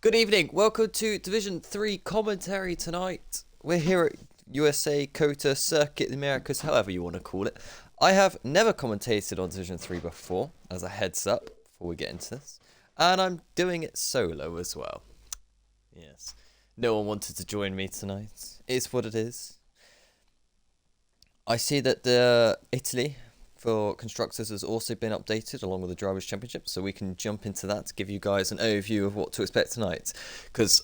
Good evening. Welcome to Division 3 commentary tonight. We're here at USA, COTA, Circuit Americas, however you want to call it. I have never commentated on Division 3 before, as a heads up before we get into this. And I'm doing it solo as well. Yes. No one wanted to join me tonight. It's what it is. I see that the Italy for constructors has also been updated along with the Drivers' Championship, so we can jump into that to give you guys an overview of what to expect tonight. Because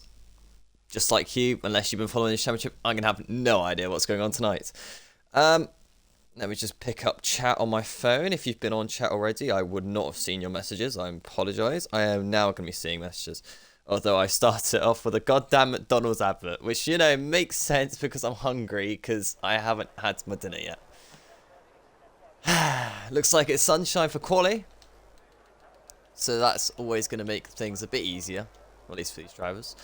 just like you, unless you've been following this championship, I'm going to have no idea what's going on tonight. Let me just pick up chat on my phone. If you've been on chat already, I would not have seen your messages. I apologise. I am now going to be seeing messages. Although I started off with a goddamn McDonald's advert, which, you know, makes sense because I'm hungry because I haven't had my dinner yet. Looks like it's sunshine for quali. So that's always going to make things a bit easier. At least for these drivers.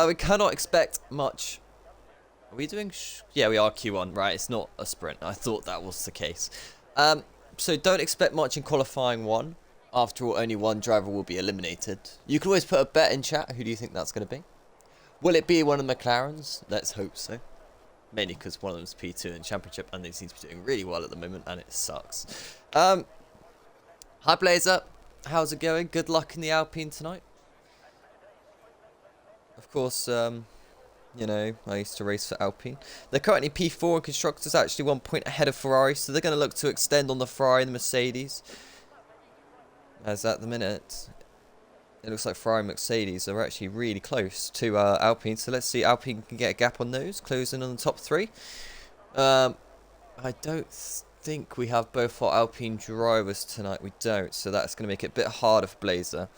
We cannot expect much. Are we doing... yeah, we are Q1. Right, it's not a sprint. I thought that was the case. So don't expect much in qualifying 1. After all, only one driver will be eliminated. You can always put a bet in chat. Who do you think that's going to be? Will it be one of the McLarens? Let's hope so. Mainly because one of them's P2 in Championship and they seem to be doing really well at the moment and it sucks. Hi Blazer, how's it going? Good luck in the Alpine tonight. Of course, you know, I used to race for Alpine. They're currently P4 and Constructors actually 1 point ahead of Ferrari, so they're going to look to extend on the Ferrari and the Mercedes. As at the minute, it looks like Ferrari and Mercedes are actually really close to Alpine. So let's see, Alpine can get a gap on those, closing on the top 3. I don't think we have both our Alpine drivers tonight. We don't, so that's going to make it a bit harder for Blazer.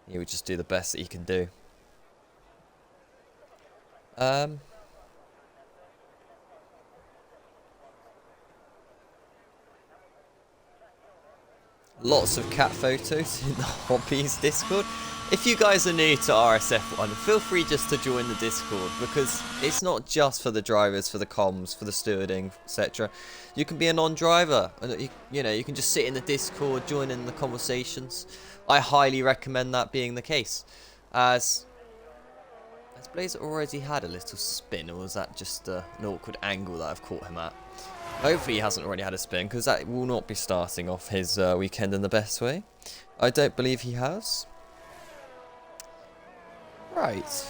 He would just do the best that he can do. Lots of cat photos in the hobbies Discord. If you guys are new to RSF1, feel free just to join the Discord because it's not just for the drivers, for the comms, for the stewarding, etc. You can be a non-driver, and you know, you can just sit in the Discord, join in the conversations. I highly recommend that being the case. Has Blazer already had a little spin, or was that just an awkward angle that I've caught him at? Hopefully he hasn't already had a spin, because that will not be starting off his weekend in the best way. I don't believe he has. Right.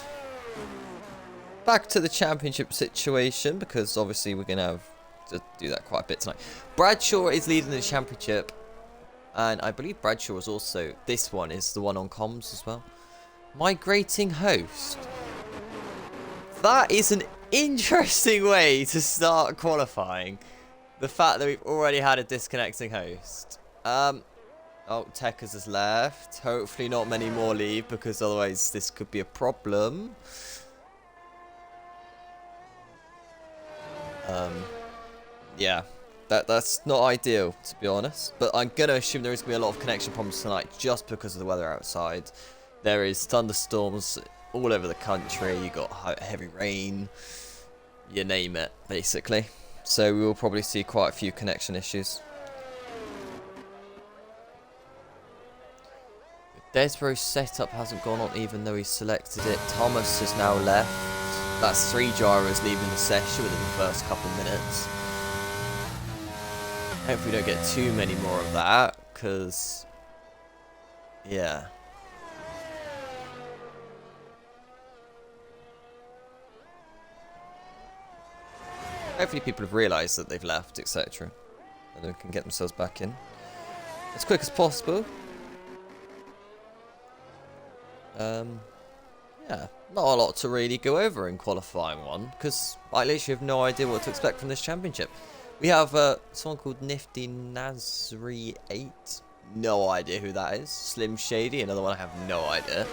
Back to the championship situation, because obviously we're going to have to do that quite a bit tonight. Bradshaw is leading the championship, and I believe Bradshaw is also... this one is the one on comms as well. Migrating host. That is an interesting way to start qualifying. The fact that we've already had a disconnecting host. Oh, Techers has left. Hopefully not many more leave, because otherwise this could be a problem. Yeah, that's not ideal, to be honest. But I'm going to assume there is going to be a lot of connection problems tonight, just because of the weather outside. There is thunderstorms all over the country. You got heavy rain. You name it, basically. So we will probably see quite a few connection issues. Desborough's setup hasn't gone on even though he selected it. Thomas has now left. That's 3 drivers leaving the session within the first couple of minutes. Hopefully we don't get too many more of that, because... yeah. Hopefully people have realised that they've left, etc. And they can get themselves back in as quick as possible. Yeah, not a lot to really go over in qualifying 1, because I literally have no idea what to expect from this championship. We have someone called Nifty Nasri 8. No idea who that is. Slim Shady, another one I have no idea.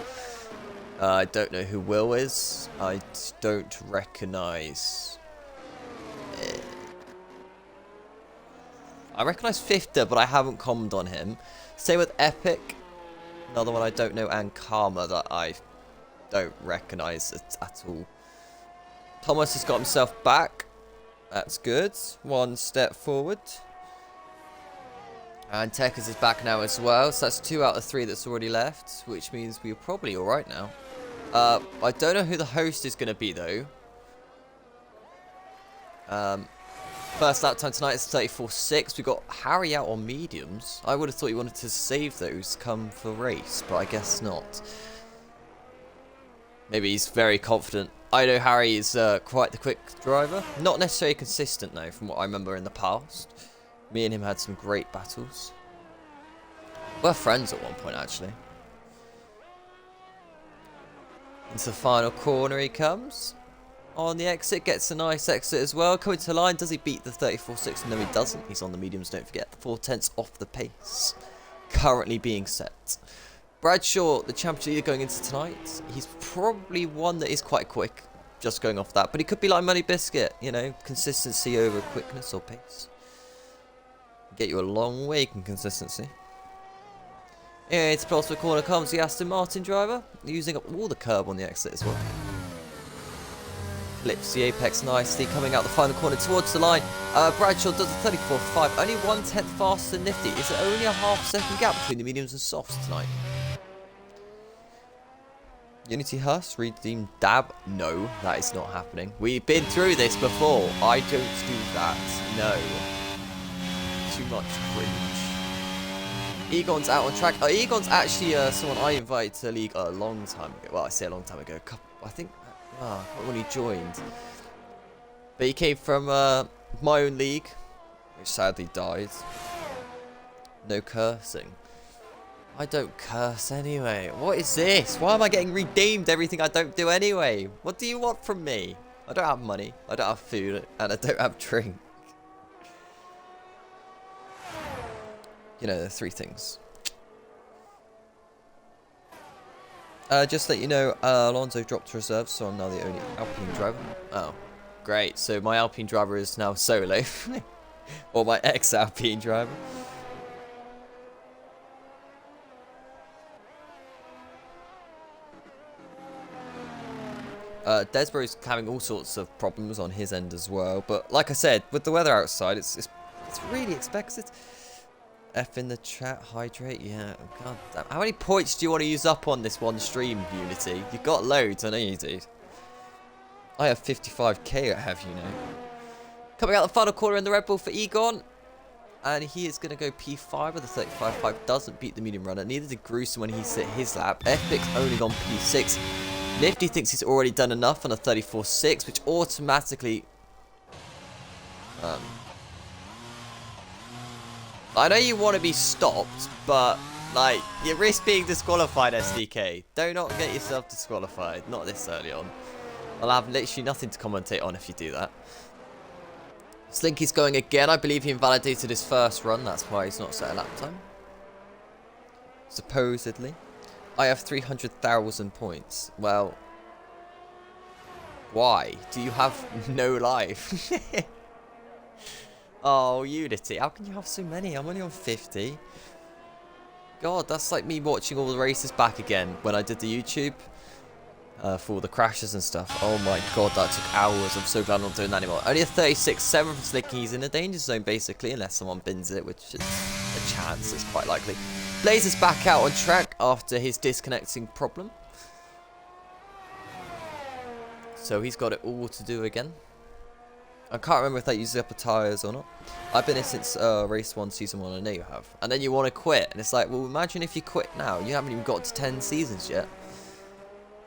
I don't know who Will is. I don't recognise... I recognise Fifter, but I haven't commented on him. Same with Epic. Another one I don't know, and Karma, that I don't recognise at all. Thomas has got himself back. That's good. 1 step forward. And Tekers is back now as well. So that's 2 out of 3 that's already left, which means we're probably alright now. I don't know who the host is going to be, though. First lap time tonight is 34.6. We got Harry out on mediums. I would have thought he wanted to save those come for race, but I guess not. Maybe he's very confident. I know Harry is quite the quick driver. Not necessarily consistent, though, from what I remember in the past. Me and him had some great battles. We're friends at one point, actually. Into the final corner he comes. On the exit, gets a nice exit as well. Coming to the line, does he beat the 34.6? No, he doesn't. He's on the mediums, don't forget. 4/10 off the pace. Currently being set. Bradshaw, the championship leader going into tonight. He's probably one that is quite quick, just going off that. But he could be like Money Biscuit, you know, consistency over quickness or pace. Get you a long way in consistency. Yeah, it's close to the corner comes the Aston Martin driver, using up all the curb on the exit as well. Flips the apex nicely, coming out the final corner towards the line. Bradshaw does a 34.5, only 1/10 faster than Nifty. Is it only a half-second gap between the mediums and softs tonight? Unity Hus, redeem dab? No, that is not happening. We've been through this before. I don't do that. No. Too much cringe. Egon's out on track. Egon's actually someone I invited to the league a long time ago. Well, I say a long time ago. I think when he joined. But he came from my own league, which sadly died. No cursing. I don't curse anyway. What is this? Why am I getting redeemed everything I don't do anyway? What do you want from me? I don't have money. I don't have food. And I don't have drink. You know, the three things. Just to let you know, Alonso dropped to reserve, so I'm now the only Alpine driver. Oh, great. So my Alpine driver is now solo. Or my ex-Alpine driver. Desborough's having all sorts of problems on his end as well. But like I said, with the weather outside, it's really expected. F in the chat, hydrate, yeah. God damn. How many points do you want to use up on this one stream, Unity? You've got loads, I know you do. I have 55k, I have, you know. Coming out the final corner in the Red Bull for Egon. And he is going to go P5 with the 35.5. Doesn't beat the medium runner. Neither did Gruesome when he set his lap. Epic's only on P6. Nifty thinks he's already done enough on a 34.6, which automatically... I know you want to be stopped, but, like, you risk being disqualified, SDK. Do not get yourself disqualified. Not this early on. I'll have literally nothing to commentate on if you do that. Slinky's going again. I believe he invalidated his first run. That's why he's not set a lap time. Supposedly. I have 300,000 points. Well, why? Do you have no life? Oh, Unity, how can you have so many? I'm only on 50. God, that's like me watching all the races back again when I did the YouTube for all the crashes and stuff. Oh my god, that took hours. I'm so glad I'm not doing that anymore. Only a 36.7 from Slicky. He's in a danger zone, basically, unless someone bins it, which is a chance. It's quite likely. Blaze is back out on track after his disconnecting problem. So he's got it all to do again. I can't remember if that uses up the tyres or not. I've been here since race 1, season 1. I know you have. And then you want to quit. And it's like, well, imagine if you quit now. You haven't even got to 10 seasons yet.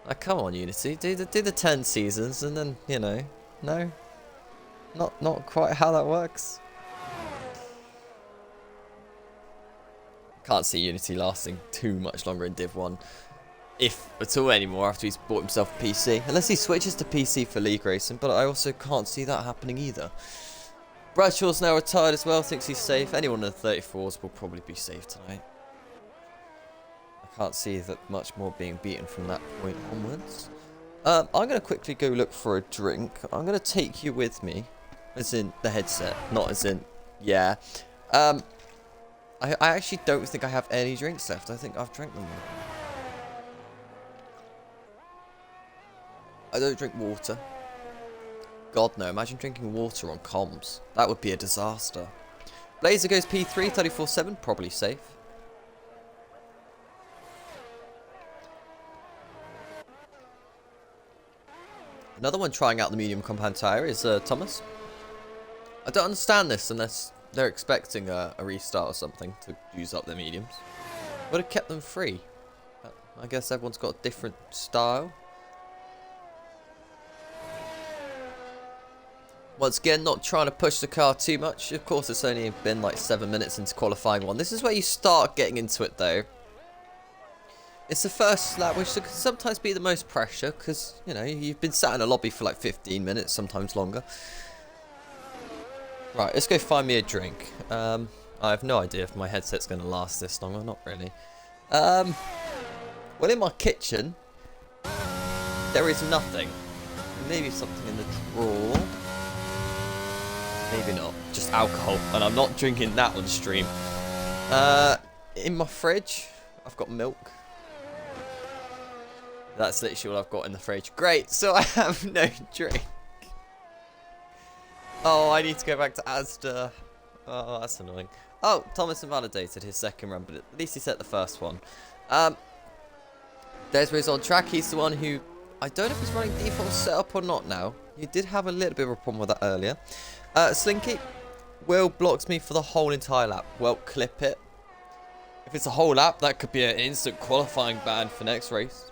Like, come on, Unity. Do the 10 seasons and then, you know. No. Not quite how that works. Can't see Unity lasting too much longer in Div 1. If at all anymore after he's bought himself a PC. Unless he switches to PC for league racing, but I also can't see that happening either. Bradshaw's now retired as well, thinks he's safe. Anyone in the 34s will probably be safe tonight. I can't see that much more being beaten from that point onwards. I'm going to quickly go look for a drink. I'm going to take you with me. As in the headset, not as in, yeah. I actually don't think I have any drinks left. I think I've drank them all. I don't drink water. God no, imagine drinking water on comms. That would be a disaster. Blazer goes P3, 34.7, probably safe. Another one trying out the medium compound tyre is Thomas. I don't understand this unless they're expecting a restart or something to use up their mediums. Would have kept them free. I guess everyone's got a different style. Once again, not trying to push the car too much. Of course, it's only been like 7 minutes into qualifying one. This is where you start getting into it, though. It's the first lap, which can sometimes be the most pressure, because, you know, you've been sat in a lobby for like 15 minutes, sometimes longer. Right, let's go find me a drink. I have no idea if my headset's going to last this long or not, really. Well, in my kitchen, there is nothing. Maybe something in the drawer. Maybe not. Just alcohol. And I'm not drinking that on stream. In my fridge, I've got milk. That's literally what I've got in the fridge. Great, so I have no drink. Oh, I need to go back to Asda. Oh, that's annoying. Oh, Thomas invalidated his second run, but at least he set the first one. There's where he's on track. He's the one who... I don't know if he's running default setup or not now. He did have a little bit of a problem with that earlier. Slinky. Will blocks me for the whole entire lap. Well, clip it. If it's a whole lap, that could be an instant qualifying ban for next race.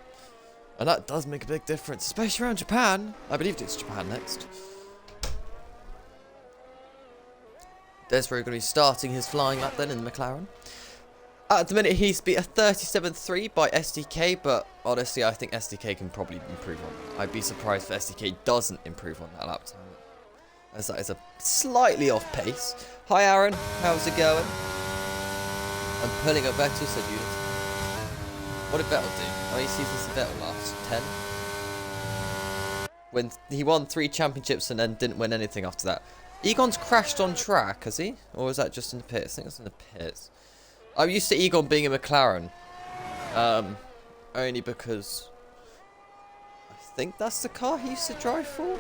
And that does make a big difference, especially around Japan. I believe it's Japan next. Desiree going to be starting his flying lap then in the McLaren. At the minute, he's beat a 37.3 by SDK, but honestly, I think SDK can probably improve on that. I'd be surprised if SDK doesn't improve on that lap time, as that is a slightly off pace. Hi, Aaron. How's it going? I'm pulling up Vettel, said Unit. What did Vettel do? Oh, he sees this Vettel last 10. When he won 3 championships and then didn't win anything after that. Egon's crashed on track, has he? Or was that just in the pits? I think it's in the pits. I'm used to Egon being a McLaren. Only because I think that's the car he used to drive for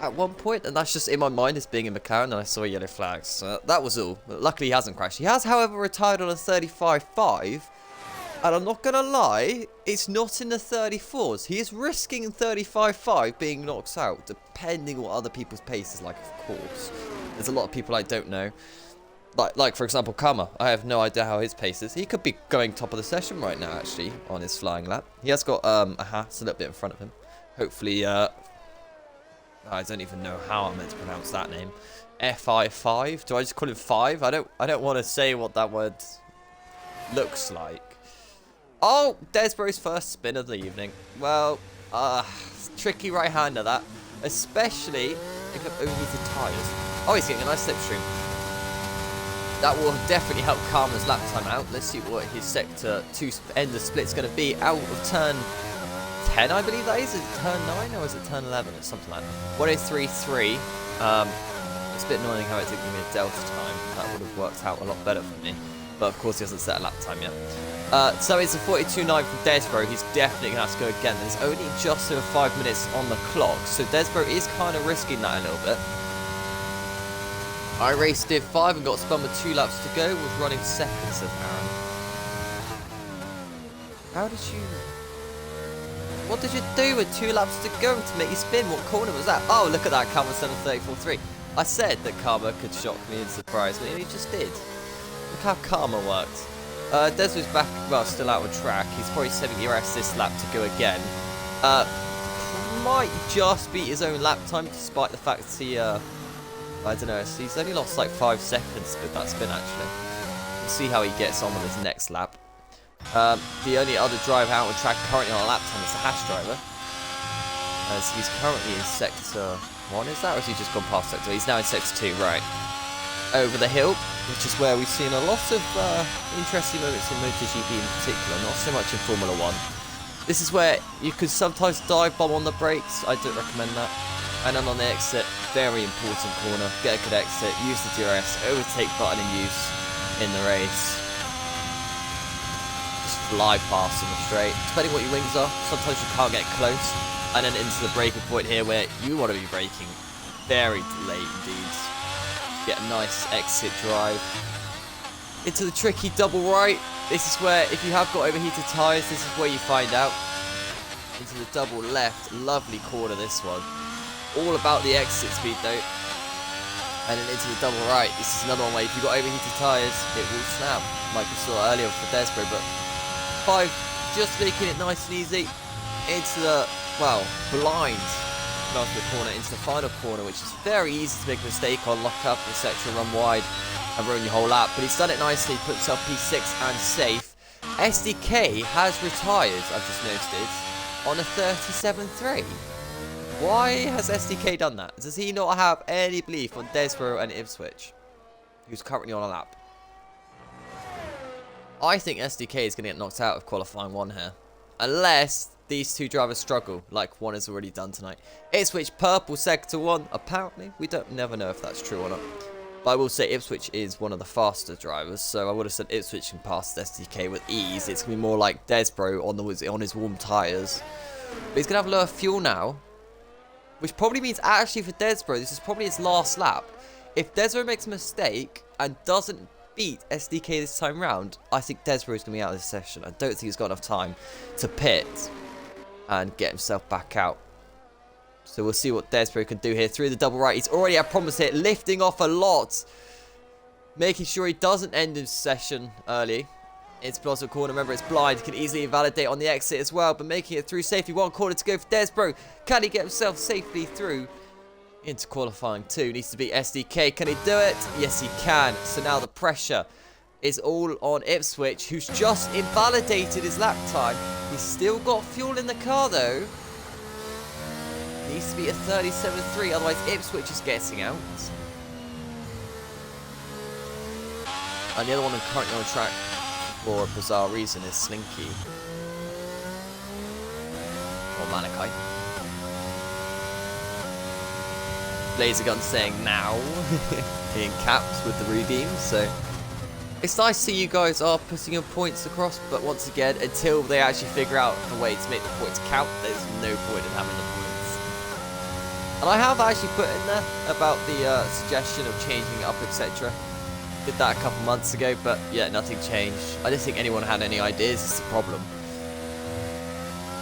at one point, and that's just in my mind as being a McLaren, and I saw yellow flags. So that was all. But luckily, he hasn't crashed. He has, however, retired on a 35.5, and I'm not going to lie, it's not in the 34s. He is risking 35.5 being knocked out, depending on what other people's pace is like, of course. There's a lot of people I don't know. Like for example, Karma. I have no idea how his pace is. He could be going top of the session right now, actually, on his flying lap. He has got a Haas a little bit in front of him. Hopefully, I don't even know how I'm meant to pronounce that name. FI5? Do I just call him 5? I don't want to say what that word looks like. Oh, Desborough's first spin of the evening. Well, tricky right-hander that. Especially if it only the tyres. Oh, he's getting a nice slipstream. That will definitely help Karma's lap time out. Let's see what his sector 2 end of split's going to be out of turn 10, I believe that is. Is it turn 9 or is it turn 11 or something like that? 103.3. It's a bit annoying how it didn't give me a delta time. That would have worked out a lot better for me. But of course he hasn't set a lap time yet. So it's a 42.9 from Desborough. He's definitely going to have to go again. There's only just over 5 minutes on the clock. So Desborough is kind of risking that a little bit. I raced Div 5 and got spun with 2 laps to go. Was running second, says Aaron. How did you... What did you do with 2 laps to go to make you spin? What corner was that? Oh, look at that. Karma 734.3. I said that Karma could shock me and surprise me, and he just did. Look how Karma worked. Des was back, well, still out of track. He's probably saving your ass this lap to go again. Might just beat his own lap time, despite the fact he, I don't know, he's only lost like 5 seconds with that spin, actually. We'll see how he gets on with his next lap. The only other driver out on track currently on a lap time is the Hash driver. As he's currently in sector 1, is that? Or has he just gone past sector? He's now in sector 2, right. Over the hill, which is where we've seen a lot of interesting moments in MotoGP in particular, not so much in Formula 1. This is where you could sometimes dive bomb on the brakes. I don't recommend that. And then on the exit, very important corner. Get a good exit, use the DRS, overtake button in use in the race. Just fly past on the straight. Depending what your wings are, sometimes you can't get close. And then into the braking point here where you want to be braking very late indeed. Get a nice exit drive. Into the tricky double right. This is where, if you have got overheated tyres, this is where you find out. into the double left. Lovely corner, this one. All about the exit speed, though. And then into the double right. This is another one where if you've got overheated tyres, it will snap. Like we saw earlier for Desbro, but 5 just making it nice and easy. Into the, well, blind. After the corner, into the final corner, which is very easy to make a mistake on, lock up, etc., run wide, and ruin your whole lap. But he's done it nicely, put himself P6 and safe. SDK has retired, I've just noticed it, on a 37.3. Why has SDK done that? Does he not have any belief on Desbro and Ipswich, who's currently on a lap? I think SDK is going to get knocked out of qualifying 1 here. Unless these two drivers struggle, like one has already done tonight. Ipswich purple sector 1, apparently. We never know if that's true or not. But I will say Ipswich is one of the faster drivers, so I would have said Ipswich can pass SDK with ease. It's going to be more like Desbro on his warm tyres. But he's going to have lower fuel now, which probably means actually for Desbro, this is probably his last lap. If Desbro makes a mistake and doesn't beat SDK this time round, I think Desbro is going to be out of this session. I don't think he's got enough time to pit and get himself back out. So we'll see what Desbro can do here through the double right. He's already had problems here, lifting off a lot, making sure he doesn't end his session early. It's Blossom corner. Remember, it's blind. He can easily invalidate on the exit as well, but making it through safely. 1 corner to go for Desbro. Can he get himself safely through into qualifying 2? Needs to beat SDK. Can he do it? Yes, he can. So now the pressure is all on Ipswich, who's just invalidated his lap time. He's still got fuel in the car, though. Needs to be a 37.3, otherwise Ipswich is getting out. And the other one currently on track for a bizarre reason is Slinky. Or Malachi. Laser gun saying now in caps with the redeems, so it's nice to see you guys are putting your points across, but once again, until they actually figure out the way to make the points count, there's no point in having the points. And I have actually put in there about the suggestion of changing it up, etc. Did that a couple months ago, but yeah, nothing changed. I don't think anyone had any ideas. It's a problem.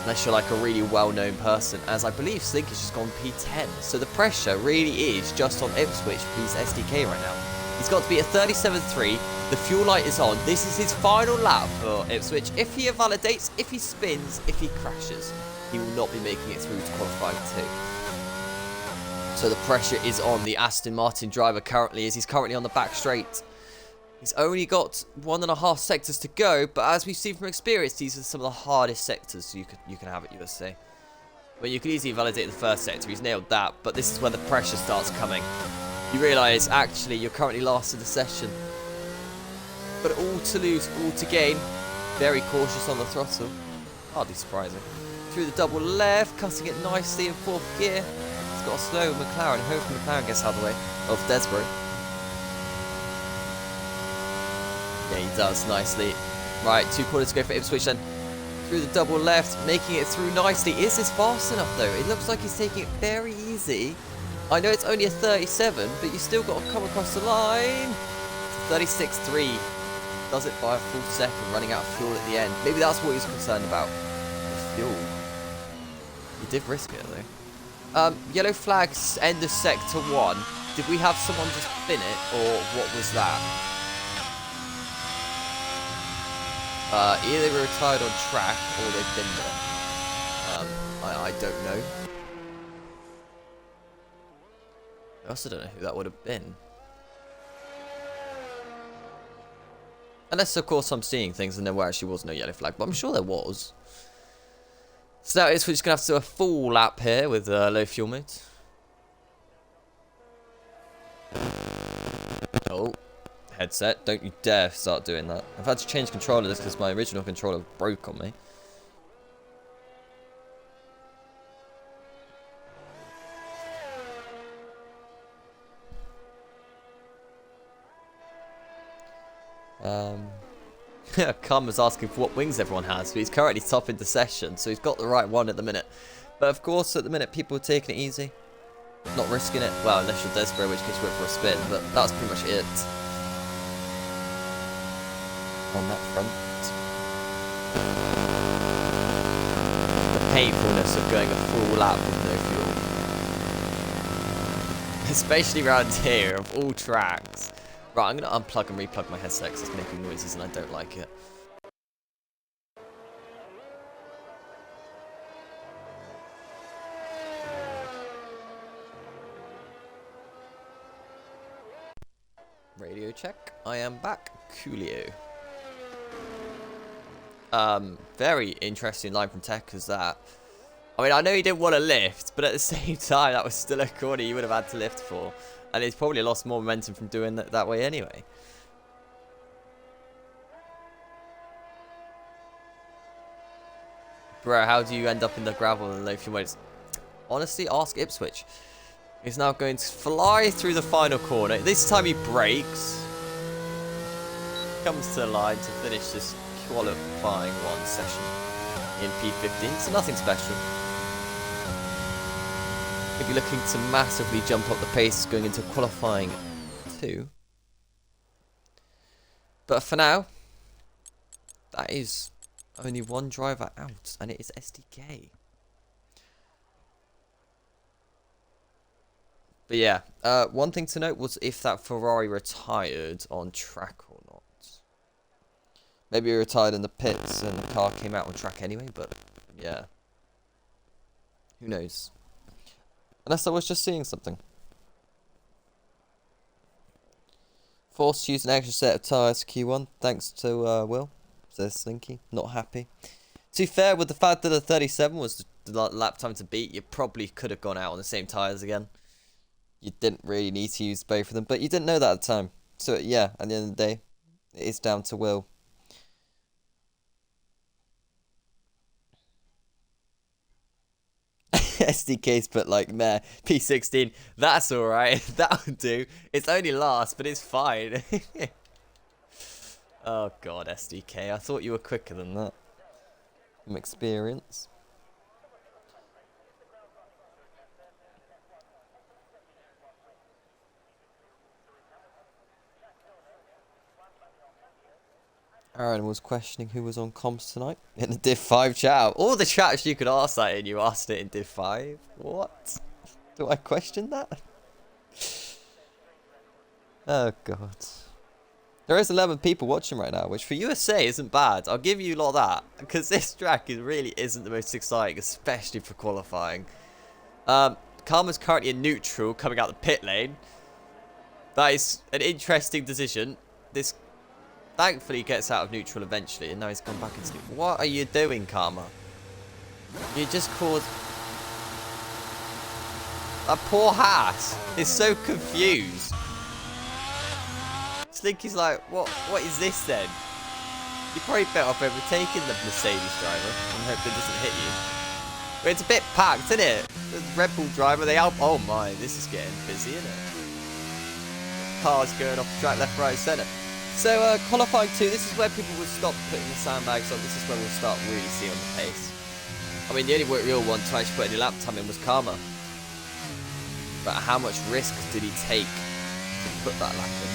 Unless you're like a really well-known person, as I believe Slink has just gone P10. So the pressure really is just on Ipswich vs SDK right now. He's got to be at 37.3. The fuel light is on. This is his final lap for Ipswich. If he invalidates, if he spins, if he crashes, he will not be making it through to qualifying 2. So the pressure is on the Aston Martin driver currently, as he's currently on the back straight. He's only got 1.5 sectors to go, but as we've seen from experience, these are some of the hardest sectors you can have at USA. Well, you could easily validate the first sector, he's nailed that, but this is where the pressure starts coming. You realise, actually, you're currently last in the session. But all to lose, all to gain. Very cautious on the throttle. Hardly surprising. Through the double left, cutting it nicely in 4th gear. He's got a slow McLaren, hopefully McLaren gets out of the way of Desbro. Yeah, he does nicely. Right, 2 corners to go for Ipswich then. Through the double left, making it through nicely. Is this fast enough though? It looks like he's taking it very easy. I know it's only a 37, but you still got to come across the line. 36.3. Does it by a full second, running out of fuel at the end. Maybe that's what he's concerned about. The fuel. He did risk it though. Yellow flags, end of sector 1. Did we have someone just spin it, or what was that? Either they were retired on track, or they've been there. I don't know. I also don't know who that would have been. Unless, of course, I'm seeing things and there actually was no yellow flag, but I'm sure there was. So now we're just going to have to do a full lap here with low fuel mode. Oh, headset. Don't you dare start doing that. I've had to change controllers because my original controller broke on me. Khan was asking for what wings everyone has, but he's currently top in the session, so he's got the right one at the minute. But of course, at the minute, people are taking it easy, not risking it. Well, unless you're Desbro, which case you went for a spin, but that's pretty much it on that front. painfulness of going a full lap with no fuel. Especially around here, of all tracks. Right, I'm going to unplug and replug my headset because it's making noises and I don't like it. Radio check. I am back. Coolio. Very interesting line from Tech is that. I mean, I know he didn't want to lift, but at the same time, that was still a corner you would have had to lift for. And he's probably lost more momentum from doing that way anyway. Bro, how do you end up in the gravel and low fuel modes? Honestly, ask Ipswich. He's now going to fly through the final corner. This time he brakes. Comes to the line to finish this qualifying one session in P15. So nothing special. He'll be looking to massively jump up the pace going into qualifying 2. But for now, that is only one driver out, and it is SDK. But yeah, one thing to note was if that Ferrari retired on track or not. Maybe he retired in the pits and the car came out on track anyway, but yeah. Who knows? Unless I was just seeing something. Forced to use an extra set of tyres Q1, thanks to Will. Says Slinky, not happy. To be fair, with the fact that the 37 was the lap time to beat, you probably could have gone out on the same tyres again. You didn't really need to use both of them, but you didn't know that at the time. So yeah, at the end of the day, it is down to Will. SDK's put like, meh, P16, that's alright, that'll do. It's only last, but it's fine. Oh god, SDK, I thought you were quicker than that. From experience. Aaron was questioning who was on comms tonight in the Div 5 chat. All the chats you could ask that in, you asked it in Div 5. What? Do I question that? Oh god. There is 11 people watching right now, which for USA isn't bad. I'll give you a lot of that. Because this track really isn't the most exciting, especially for qualifying. Karma's currently in neutral, coming out the pit lane. That is an interesting decision. This thankfully gets out of neutral eventually, and now he's gone back into neutral. What are you doing, Karma? You just caused... That poor Haas is so confused. Slinky's like, what is this then? You probably better off overtaking the Mercedes driver and hope it doesn't hit you. But it's a bit packed, isn't it? The Red Bull driver, oh my, this is getting busy, isn't it? Cars going off the track left, right, centre. So, qualifying 2, this is where people will stop putting the sandbags on. This is where we'll start really seeing the pace. I mean, the only real one to actually put any lap time in was Karma. But how much risk did he take to put that lap in?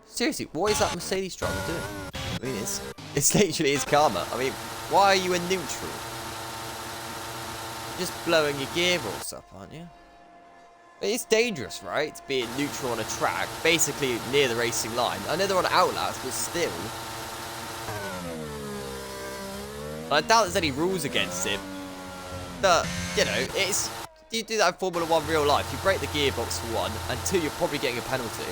Seriously, what is that Mercedes driver doing? I mean, it's literally his Karma. I mean, why are you in neutral? You're just blowing your gearbox up, aren't you? It's dangerous, right? To be in neutral on a track, basically near the racing line. I know they're on outlaps, but still. I doubt there's any rules against it. But, you know, you do that in Formula 1 real life. You break the gearbox for 1, and 2, you're probably getting a penalty.